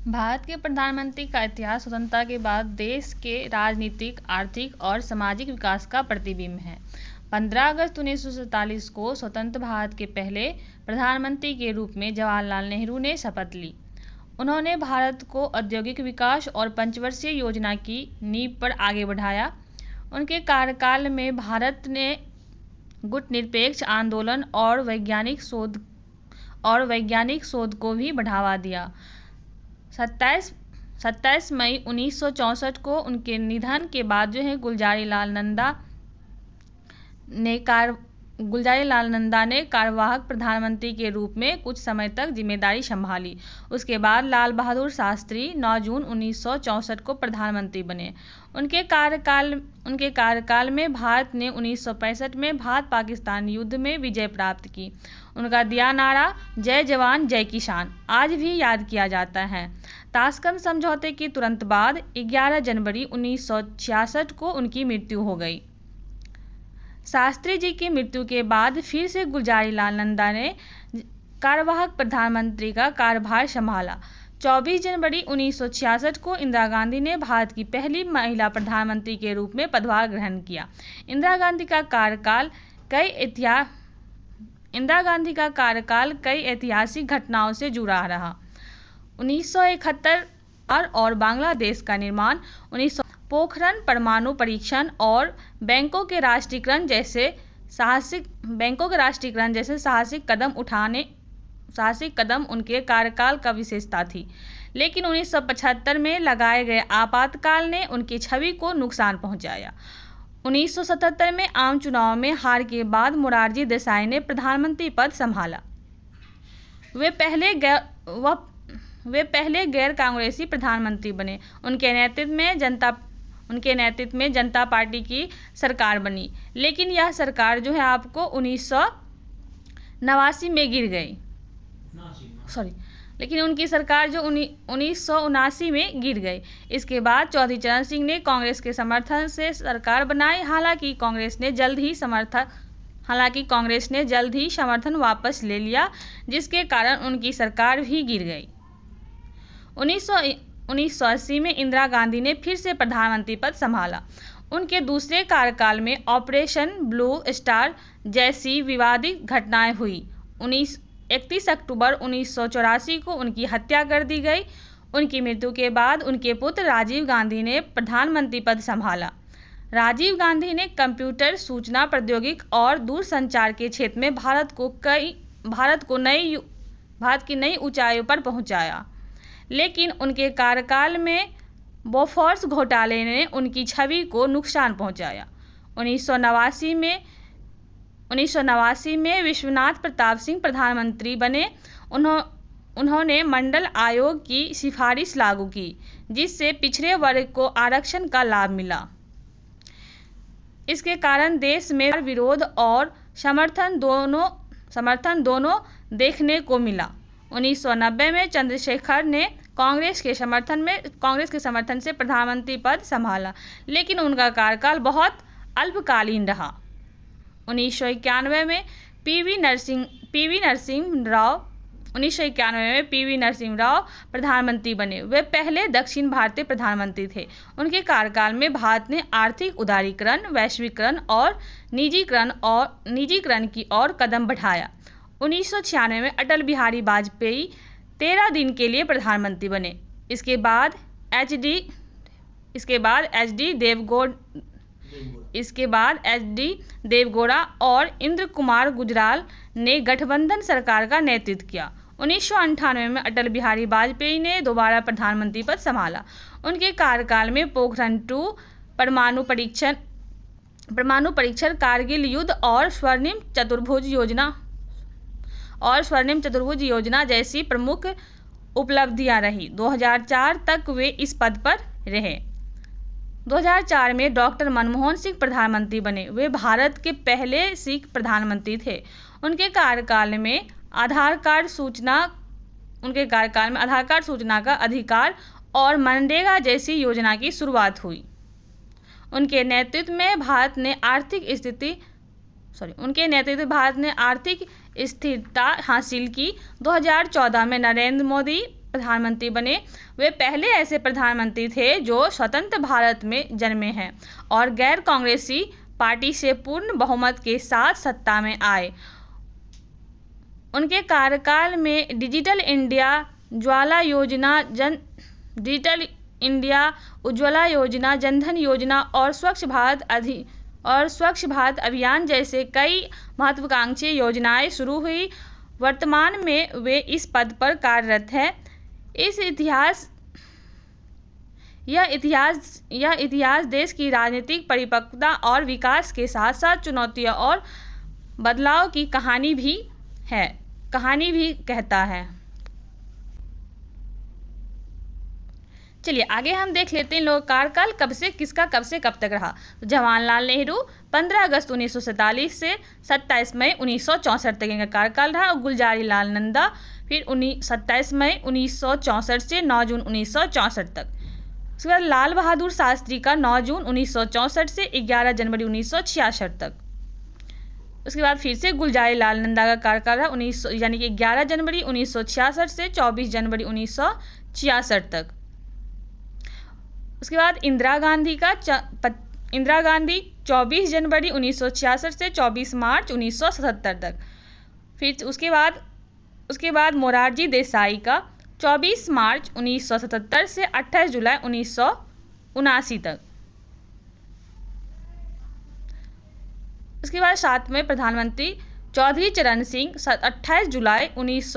भारत के प्रधानमंत्री का इतिहास स्वतंत्रता के बाद देश के राजनीतिक, आर्थिक और सामाजिक विकास का प्रतिबिंब है। 15 अगस्त 1947 को स्वतंत्र भारत के पहले प्रधानमंत्री के रूप में जवाहरलाल नेहरू ने शपथ ली। उन्होंने भारत को औद्योगिक विकास और पंचवर्षीय योजना की नींव पर आगे बढ़ाया। उनके कार्यकाल में भारत ने गुटनिरपेक्ष आंदोलन और वैज्ञानिक शोध को भी बढ़ावा दिया। 27 मई 1964 को उनके निधन के बाद गुलज़ारीलाल नंदा ने कार्यवाहक प्रधानमंत्री के रूप में कुछ समय तक जिम्मेदारी संभाली। उसके बाद लाल बहादुर शास्त्री 9 जून 1964 को प्रधानमंत्री बने। उनके कार्यकाल में भारत ने 1965 में भारत पाकिस्तान युद्ध में विजय प्राप्त की। उनका दिया नारा जय जवान जय किसान आज भी याद किया जाता है। ताशकंद समझौते के तुरंत बाद 11 जनवरी 1966 को उनकी मृत्यु हो गई। शास्त्री जी की मृत्यु के बाद फिर से गुलज़ारीलाल नंदा ने कार्यवाहक प्रधानमंत्री का कार्यभार संभाला। 24 जनवरी 1966 को इंदिरा गांधी ने भारत की पहली महिला प्रधानमंत्री के रूप में पदभार ग्रहण किया। इंदिरा गांधी का कार्यकाल कई ऐतिहासिक घटनाओं से जुड़ा रहा। 1971 और बांग्लादेश का निर्माण, पोखरण परमाणु परीक्षण और बैंकों के राष्ट्रीयकरण जैसे साहसिक कदम उनके कार्यकाल का विशेषता थी। लेकिन 1975 में लगाए गए आपातकाल ने उनकी छवि को नुकसान पहुंचाया। 1977 में आम चुनाव में हार के बाद मोरारजी देसाई ने प्रधानमंत्री पद संभाला। वे पहले गैर कांग्रेसी प्रधानमंत्री बने। उनके नेतृत्व में जनता पार्टी की सरकार बनी। लेकिन यह सरकार 1989 में गिर गई। लेकिन उनकी सरकार 1979 में गिर गई। इसके बाद चौधरी चरण सिंह ने कांग्रेस के समर्थन से सरकार बनाई। हालांकि कांग्रेस ने जल्द ही समर्थन वापस ले लिया, जिसके कारण उनकी सरकार भी गिर गई। 1980 में इंदिरा गांधी ने फिर से प्रधानमंत्री पद संभाला। उनके दूसरे कार्यकाल में ऑपरेशन ब्लू स्टार जैसी विवादित घटनाएं हुई। 31 अक्टूबर 1984 को उनकी हत्या कर दी गई। उनकी मृत्यु के बाद उनके पुत्र राजीव गांधी ने प्रधानमंत्री पद संभाला। राजीव गांधी ने कंप्यूटर, सूचना प्रौद्योगिकी और दूरसंचार के क्षेत्र में भारत की नई ऊंचाइयों पर पहुंचाया। लेकिन उनके कार्यकाल में बोफोर्स घोटाले ने उनकी छवि को नुकसान पहुंचाया। 1989 में विश्वनाथ प्रताप सिंह प्रधानमंत्री बने। उन्होंने मंडल आयोग की सिफारिश लागू की, जिससे पिछड़े वर्ग को आरक्षण का लाभ मिला। इसके कारण देश में विरोध और समर्थन दोनों देखने को मिला। 1990 में चंद्रशेखर ने कांग्रेस के समर्थन से प्रधानमंत्री पद संभाला, लेकिन उनका कार्यकाल बहुत अल्पकालीन रहा। 1991 में पीवी नरसिम्हा राव प्रधानमंत्री बने। वे पहले दक्षिण भारतीय प्रधानमंत्री थे। उनके कार्यकाल में भारत ने आर्थिक उदारीकरण, वैश्वीकरण और निजीकरण की ओर कदम बढ़ाया। 1996 में अटल बिहारी वाजपेयी 13 दिन के लिए प्रधानमंत्री बने। इसके बाद एच डी देवगौड़ा और इंद्र कुमार गुजराल ने गठबंधन सरकार का नेतृत्व किया। 1998 में अटल बिहारी वाजपेयी ने दोबारा प्रधानमंत्री पद संभाला। उनके कार्यकाल में पोखरण 2 परमाणु परीक्षण, कारगिल युद्ध और स्वर्णिम चतुर्भुज योजना जैसी प्रमुख उपलब्धियां रही। 2004 तक वे इस पद पर रहे। 2004 में डॉक्टर मनमोहन सिंह प्रधानमंत्री बने। वे भारत के पहले सिख प्रधानमंत्री थे। उनके कार्यकाल में आधार कार्ड सूचना का अधिकार और मनरेगा जैसी योजना की शुरुआत हुई। उनके नेतृत्व में भारत ने आर्थिक स्थिरता हासिल की। 2014 में नरेंद्र मोदी प्रधानमंत्री बने, वे पहले ऐसे प्रधानमंत्री थे जो स्वतंत्र भारत में जन्मे हैं और गैर कांग्रेसी पार्टी से पूर्ण बहुमत के साथ सत्ता में आए। उनके कार्यकाल में डिजिटल इंडिया उज्ज्वला योजना, जनधन योजना और स्वच्छ भारत अभियान जैसे कई महत्वाकांक्षी योजनाएं शुरू हुई। वर्तमान में वे इस पद पर कार्यरत हैं। यह इतिहास देश की राजनीतिक परिपक्वता और विकास के साथ साथ चुनौतियों और बदलाव की कहानी भी कहता है। चलिए आगे हम देख लेते हैं लोक कार्यकाल कब से कब तक रहा। तो जवाहरलाल नेहरू 15 अगस्त 1947 से 27 मई 1964 तक इनका कार्यकाल रहा और गुलजारी लाल नंदा फिर 27 मई 1964 से 9 जून 1964 तक। उसके बाद लाल बहादुर शास्त्री का 9 जून 1964 से 11 जनवरी 1966 तक। उसके बाद फिर से गुलजारी लाल नंदा का कार्यकाल रहा 11 जनवरी 1966 से 24 जनवरी 1966 तक। उसके बाद इंदिरा गांधी 24 जनवरी 1966 से 24 मार्च 1977 तक। फिर उसके बाद मोरारजी देसाई का 24 मार्च 1977 से 28 जुलाई 1979 तक। उसके बाद 7वें प्रधानमंत्री चौधरी चरण सिंह 28 जुलाई 19